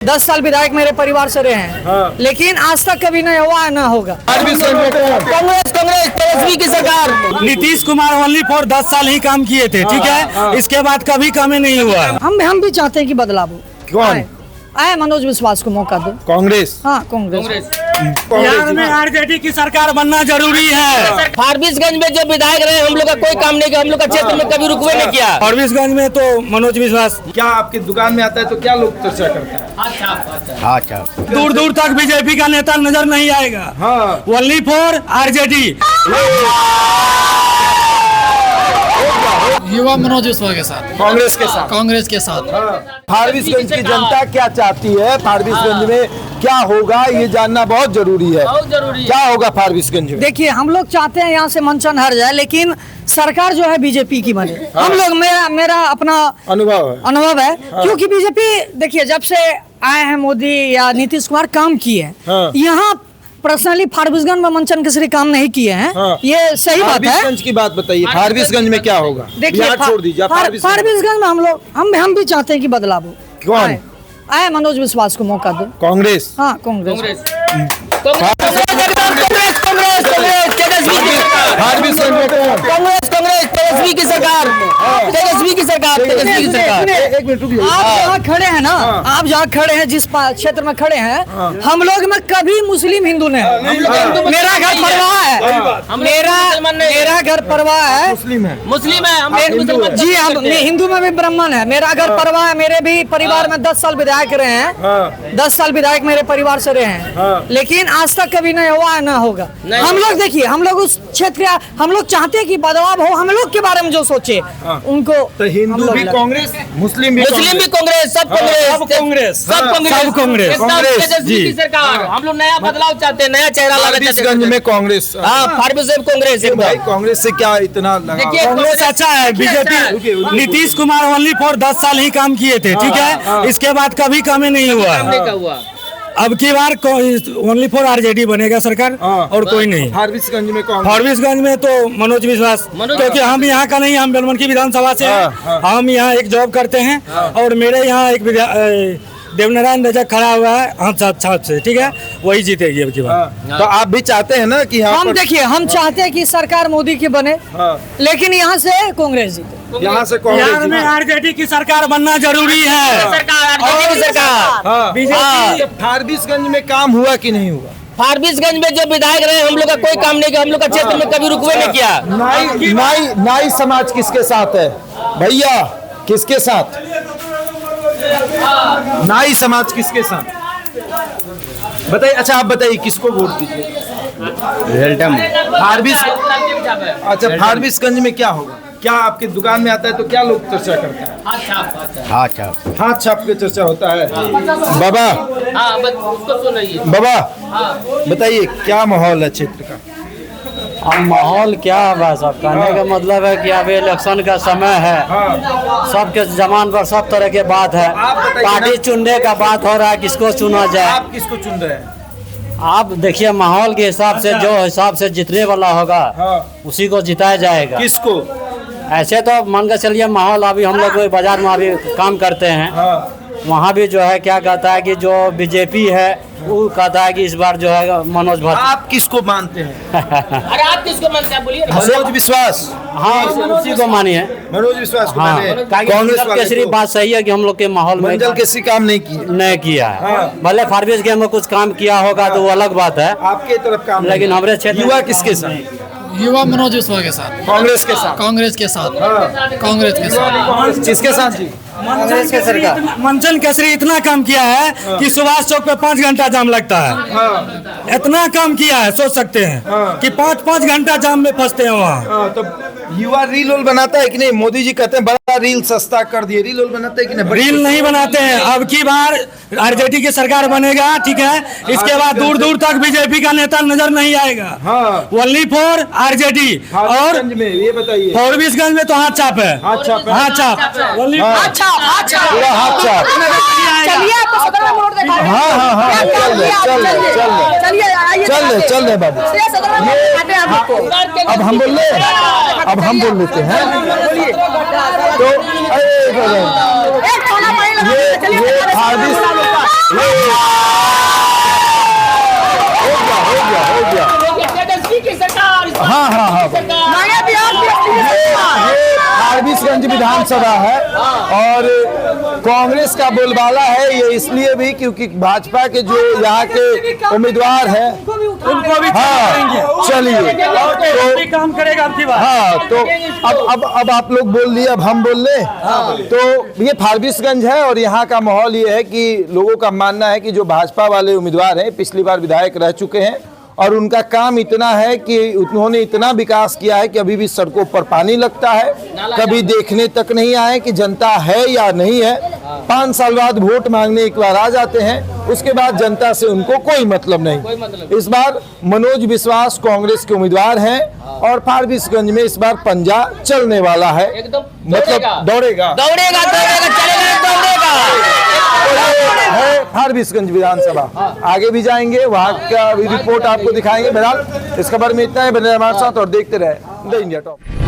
10 साल विधायक मेरे परिवार से रहे हैं। हाँ। लेकिन आज तक कभी नहीं हुआ है, ना होगा। कांग्रेस तेजस्वी की सरकार। नीतीश कुमार ओनली फॉर 10 साल ही काम किए थे, ठीक है। इसके बाद कभी काम नहीं हुआ। हम भी चाहते हैं कि बदलाव हो। कौन आए मनोज विश्वास को मौका दो। कांग्रेस? हाँ, कांग्रेस। बिहार में आरजेडी की सरकार बनना जरूरी है। फारबिसगंज में जो विधायक रहे हम लोग का कोई काम नहीं किया, हम लोग का क्षेत्र में कभी रुकवे नहीं किया। फारबिसगंज में तो मनोज विश्वास क्या आपकी दुकान में आता है तो क्या लोग चर्चा करते हैं? अच्छा। दूर दूर तक बीजेपी का नेता नजर नहीं आएगा। हाँ। Only for RJD. युवा मनोज विश्वास के साथ, कांग्रेस के साथ। फारबिसगंज की जनता क्या चाहती है, फारबिसगंज में क्या होगा, ये जानना बहुत जरूरी है। क्या होगा फारबिसगंज में? देखिए, हम लोग चाहते हैं यहाँ से मंचन हट जाए, लेकिन सरकार जो है बीजेपी की बने। हम लोग मेरा अपना अनुभव है। क्योंकि बीजेपी, देखिए, जब से आए हैं मोदी या नीतीश कुमार काम किए हैं, यहाँ पर्सनली फारबिसगंज में मंचन केसरी काम नहीं किए हैं। ये सही बात है। फारबिसगंज की बात बताइए, फारबिसगंज में क्या होगा? देखिए, छोड़ दीजिए। फारबिसगंज में हम भी चाहते हैं कि बदलाव हो। कौन आए मनोज विश्वास को मौका दो। कांग्रेस? हाँ, कांग्रेस। तेजस्वी की सरकार। एक मिनट रुकिए। आप जहाँ खड़े हैं ना, आप जहाँ खड़े हैं, जिस क्षेत्र में खड़े हैं, हम लोग में कभी मुस्लिम हिंदू नहीं। मेरा घर परवाह है। मेरा घर परवाह है। मुस्लिम है? मुस्लिम है जी, हम हिंदू में भी ब्राह्मण है। मेरा घर परवाह है। मेरे भी परिवार में 10 साल विधायक रहे हैं। 10 साल विधायक मेरे परिवार से रहे हैं। लेकिन आज तक कभी नहीं हुआ है, ना होगा। हम लोग, देखिए, हम लोग उस क्षेत्र का, हम लोग चाहते हैं कि बदलाव हो। हम लोग के बारे में जो सोचे उनको, तो हिंदू भी कांग्रेस, मुस्लिम भी कांग्रेस, सब कांग्रेस। जी। की सरकार। हम लोग नया बदलाव चाहते हैं, नया चेहरा लाना चाहते फारबिसगंज में कांग्रेस। हाँ, फारबिसगंज कांग्रेस। भाई, कांग्रेस से क्या इतना देखिए, कांग्रेस अच्छा है। BJP, Nitish Kumar only for 10 साल ही काम किए थे, ठीक है। इसके बाद कभी काम नहीं हुआ। अब की बार ओनली फॉर आरजेडी बनेगा सरकार, और कोई नहीं। फारबिसगंज में फारबिसगंज में तो मनोज विश्वास, क्योंकि हम यहाँ का नहीं, हम बेलवन की विधानसभा से हैं। हम यहाँ एक जॉब करते हैं, और मेरे यहाँ एक देवनारायण रजक खड़ा हुआ है हम छाप से, ठीक है। वही जीतेगी अब की बार। तो आप भी चाहते हैं ना कि हम, देखिए, हम चाहते हैं कि सरकार मोदी की बने, लेकिन यहाँ से कांग्रेस जीते। यहाँ से बिहार में आरजेडी की सरकार बनना जरूरी है। सरकार। बीजेपी। फारबिसगंज में काम हुआ कि नहीं हुआ? फारबिसगंज में जो विधायक रहे हम लोग का कोई काम नहीं किया, हम लोग का क्षेत्र में कभी रुकवे नहीं किया। नाई समाज किसके साथ है भैया? किसके साथ? नाई समाज किसके साथ बताइए। अच्छा, आप बताइए, किसको वोट दीजिए? अच्छा, फारबिसगंज में क्या होगा? क्या आपकी दुकान में आता है तो क्या लोग चर्चा करते हैं? हाथ छाप के चर्चा होता है। बाबा, बताइए, क्या माहौल है क्षेत्र का? अब माहौल क्या है साहब, कहने का मतलब है कि अब इलेक्शन का समय है। सबके जमान पर सब तरह के बात है। पार्टी चुनने का बात हो रहा है, किसको चुना जाए। आप किसको चुन रहे हैं? आप देखिए, माहौल के हिसाब से, जो हिसाब से जीतने वाला होगा उसी को जिताया जाएगा। किसको? ऐसे तो मान के चलिए, माहौल अभी हम लोग बाजार में अभी काम करते हैं, वहाँ भी जो है क्या कहता है कि जो बीजेपी है वो कहता है कि इस बार जो है मनोज भट्ट। आप किसको मानते हैं? अरे आप किसको मानते हैं, बोलिए। मनोज विश्वास। हाँ, उसी को मानिए। मनोज विश्वास को माने। कांग्रेस केसरी बात सही है कि हम लोग के माहौल में मंजल केसरी काम नहीं किया है। भले फारबिसगंज में कुछ काम किया होगा तो वो अलग बात है, आपके तरफ काम, लेकिन हमारे क्षेत्र। युवा किसके साथ? युवा मनोज विश्वास के साथ, कांग्रेस के साथ। किसके साथ जी? कांग्रेस के सरकार। मंचन केसरी इतना काम किया है कि सुभाष चौक पे 5 घंटा जाम लगता है। इतना काम किया है, सोच सकते हैं कि 5-5 घंटा जाम में फंसते हैं वहाँ। तो युवा रील बनाता है कि नहीं? मोदी जी कहते हैं बड़ा रील सस्ता कर दिए, रील बनाते हैं कि नहीं? रील नहीं बनाते हैं। अब की बार आरजेडी की सरकार बनेगा, ठीक है। इसके बाद दूर दूर तक बीजेपी का नेता नजर नहीं आएगा। Only for RJD. और ये बताइए, फारबिसगंज में तो हाथ छाप है। हाथ छाप। चलिए, आपको 17 वोट देखा। चल रहे बाबू। अब हम बोल लेते हैं। तो विधानसभा है और कांग्रेस का बोलबाला है, ये इसलिए भी क्योंकि भाजपा के जो यहाँ के उम्मीदवार हैं उनको भी हाँ चलिए तो काम करेगा आपकी बात। हाँ तो अब आप लोग बोल लिए, अब हम बोल ले। तो ये फारबिसगंज है और यहाँ का माहौल ये है कि लोगों का मानना है कि जो भाजपा वाले उम्मीदवार हैं, पिछली बार विधायक रह चुके हैं और उनका काम इतना है कि उन्होंने इतना विकास किया है कि अभी भी सड़कों पर पानी लगता है, कभी देखने तक नहीं आए कि जनता है या नहीं है। 5 साल बाद वोट मांगने एक बार आ जाते हैं, उसके बाद जनता से उनको कोई मतलब नहीं। इस बार मनोज विश्वास कांग्रेस के उम्मीदवार हैं और फारबिसगंज में इस बार पंजा चलने वाला है, मतलब दौड़ेगा है फारबिसगंज विधानसभा। आगे भी जाएंगे, वहाँ का भी रिपोर्ट आपको दिखाएंगे। बहरहाल इस खबर में इतना है, बने हमारे साथ और देखते रहे द इंडिया टॉप।